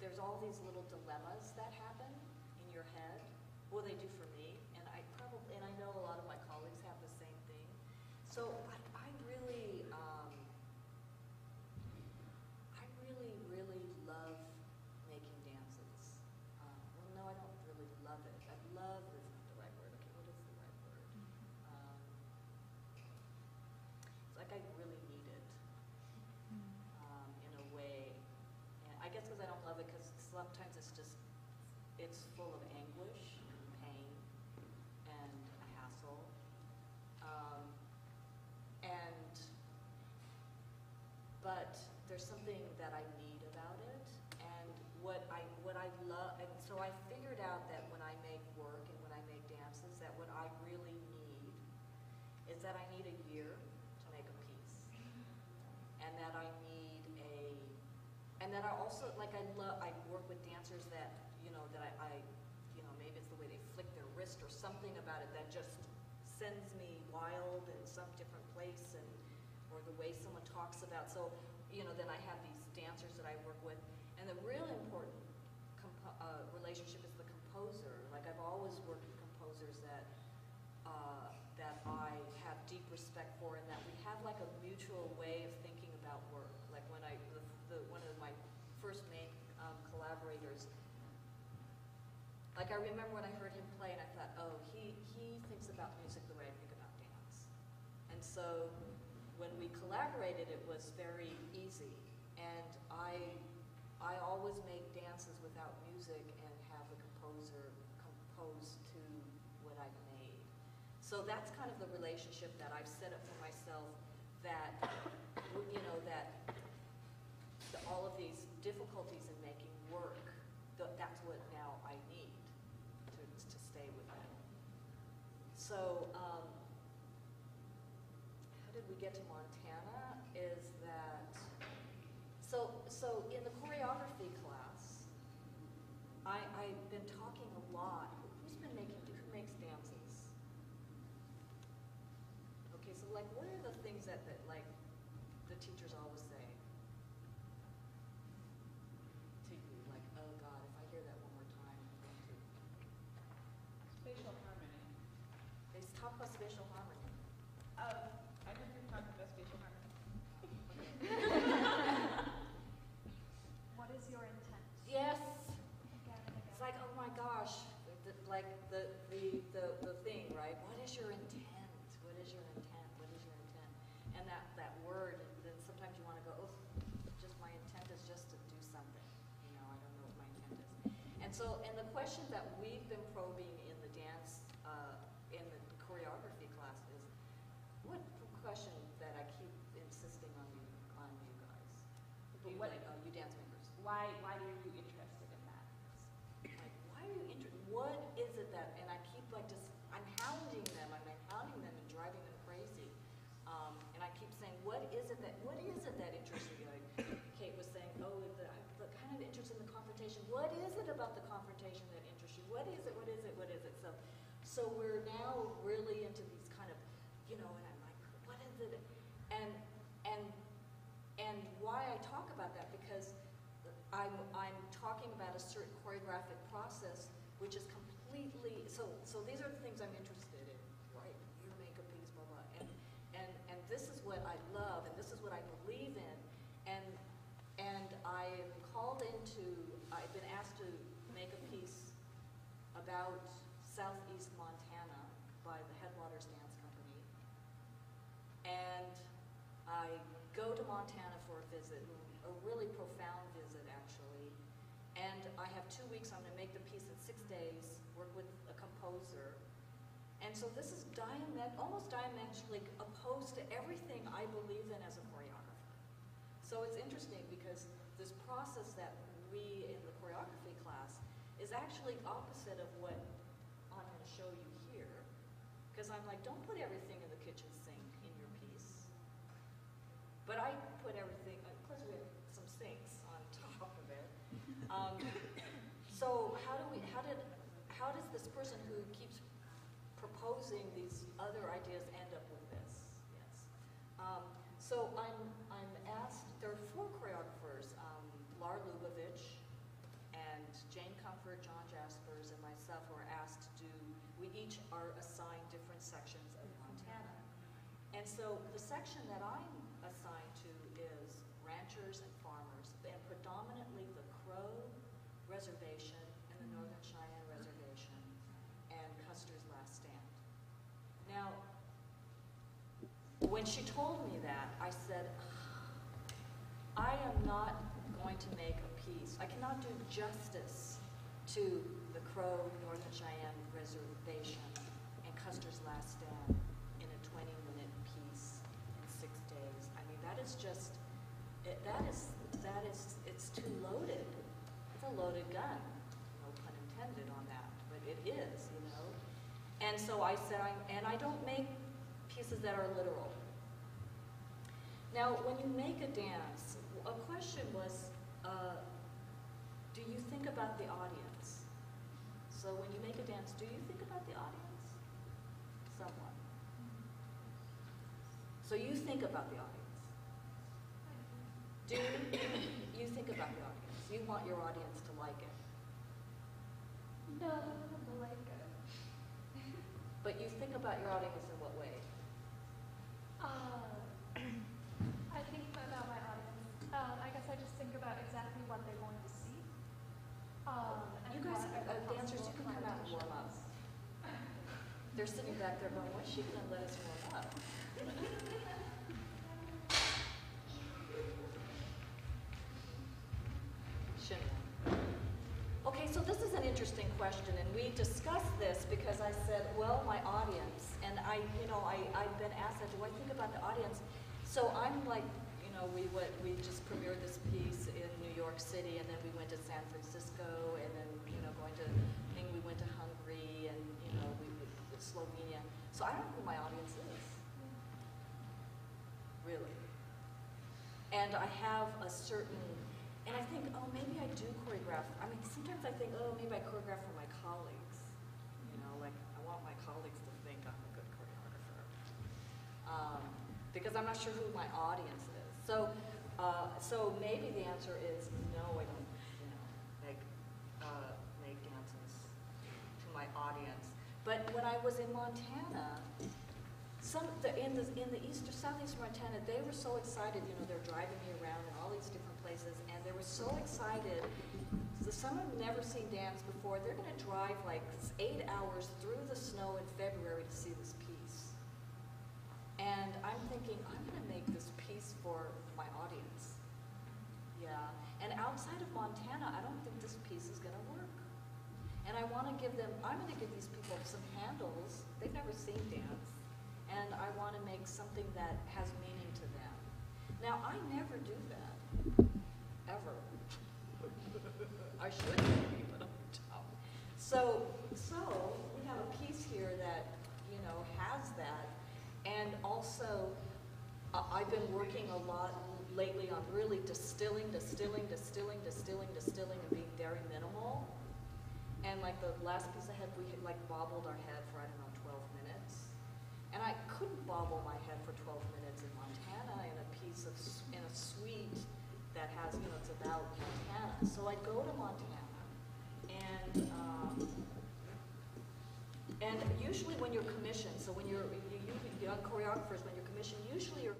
there's all these little dilemmas that happen in your head. Well, they do for me, and I know a lot of my colleagues have the same thing. So I really love making dances. Well, no, I don't really love it. I love is not the right word. Okay, what is the right word? It's like I really need it in a way. And I guess because I don't love it, because sometimes it's full of anguish and pain and a hassle. But there's something that I need about it, and what I love, and so I figured out that when I make work and when I make dances, that what I really need is that I need a year to make a piece, and that I need and that I also, like I work with dancers that, maybe it's the way they flick their wrist or something about it that just sends me wild in some different place, or the way someone talks about. So, then I have these dancers that I work with, and the really important relationship is the composer. Like I've always worked with composers that I have deep respect for, and that we have like a mutual way of thinking about work. Like when one of my first main collaborators, like I remember when I heard him play, and I thought, oh, he thinks about music the way I think about dance. And so when we collaborated, it was very easy. And I always make dances without music and have the composer compose to what I've made. So that's kind of the relationship that I've set up for myself, that, all of these difficulties in making work, that's what now I need to stay with it. So, how did we get to Montana? Is that, so in the choreography class, I've been talking a lot. Who makes dances? Okay, so like, what are the things that like the teachers always say to you? Like, oh God, if I hear that one more time, I'm going to. Spatial harmony. They talk about spatial harmony. I never even talked about spatial harmony. What is your intent? Yes. Again and again. It's like, oh my gosh, like the thing, right? What is your intent? What is your intent? What is your intent? And that word, and then sometimes you want to go, oh, just my intent is just to do something. I don't know what my intent is. And so, and the question that we've been probing in the dance, in the choreography class is, what question that I keep insisting on you guys? You dance makers. Why are you interested in that? Like, why are you interested? What is it that, and I keep like just, I'm hounding them and driving them crazy. And I keep saying, what is it that interests you? Like Kate was saying, oh, the kind of interest in the confrontation. What is it about the confrontation that interests you? What is it? So we're now really into these kind of, and I'm like, what is it? And why I talk about that, because I'm talking about a certain choreographic process, which is completely, so these are the things I'm interested in, right? You make a piece, blah, blah. And this is what I love, and this is what I believe in. And I've been asked to make a piece about southeast Montana by the Headwaters Dance Co. And I go to Montana for a visit, a really profound visit actually. And I have 2 weeks, I'm going to make the piece in 6 days, work with a composer. And so this is almost diametrically opposed to everything I believe in as a choreographer. So it's interesting because this process that we in the choreography class is actually opposite of what I'm going to show you here. Because I'm like, don't put everything in the kitchen sink in your piece. But I put everything, of course we have some sinks on top of it. So how does this person who keeps proposing these other ideas end up with this? Yes. So I'm asked, there are 4 choreographers, Lar Lubovitch, Comfort, John Jasperse, and myself were asked to do, we each are assigned different sections of Montana. And so the section that I'm assigned to is ranchers and farmers, and predominantly the Crow Reservation and the Northern Cheyenne Reservation and Custer's Last Stand. Now, when she told me that, I said, I am not going to make a piece. I cannot do justice to the Crow Northern Cheyenne Reservation and Custer's Last Stand in a 20-minute piece in 6 days. I mean, that is just, it's too loaded. It's a loaded gun. No pun intended on that, but it is, you know. And so I said, and I don't make pieces that are literal. Now, when you make a dance, a question was, do you think about the audience? So when you make a dance, do you think about the audience? Somewhat. So you think about the audience. Do you think about the audience? You want your audience to like it. No, I don't like it. But you think about your audience in what way? I think about my audience. I guess I just think about exactly what they want to see. You guys, dancers, you can come out and warm up. They're sitting back there going, what's she going to let us warm up? Okay, so this is an interesting question, and we discussed this because I said, well, my audience, and I've been asked that, do I think about the audience? So I'm like, we just premiered this piece in New York City, and then we went to San Francisco, and then, we went to Hungary, and, we went to Slovenia. So I don't know who my audience is, really. And I have a certain, and I think, oh, maybe I do choreograph. I mean, sometimes I think, oh, maybe I choreograph for my colleagues. Like I want my colleagues to think I'm a good choreographer. Because I'm not sure who my audience is. So maybe the answer is no, I don't, make dances to my audience. But when I was in Montana, in the southeastern Montana, they were so excited. They're driving me around in all these different places, and they were so excited. So some have never seen dance before. They're going to drive like 8 hours through the snow in February to see this piece. And I'm thinking, I'm going to make this piece for my audience. Yeah. And outside of Montana, I don't think this piece is going to work. And I want to give them, I'm going to give these people some handles. They've never seen dance. And I want to make something that has meaning to them. Now, I never do that, ever. I should maybe, but I don't. So we have a piece here that, has that. And also, I've been working a lot lately on really distilling, and being very minimal. And like the last piece I had, we had like bobbled our head for, 12 minutes. And I couldn't bobble my head for 12 minutes in Montana in a suite that has, it's about Montana. So I'd go to Montana, and usually when you're commissioned, so when you're young choreographers, when you're commissioned, usually you're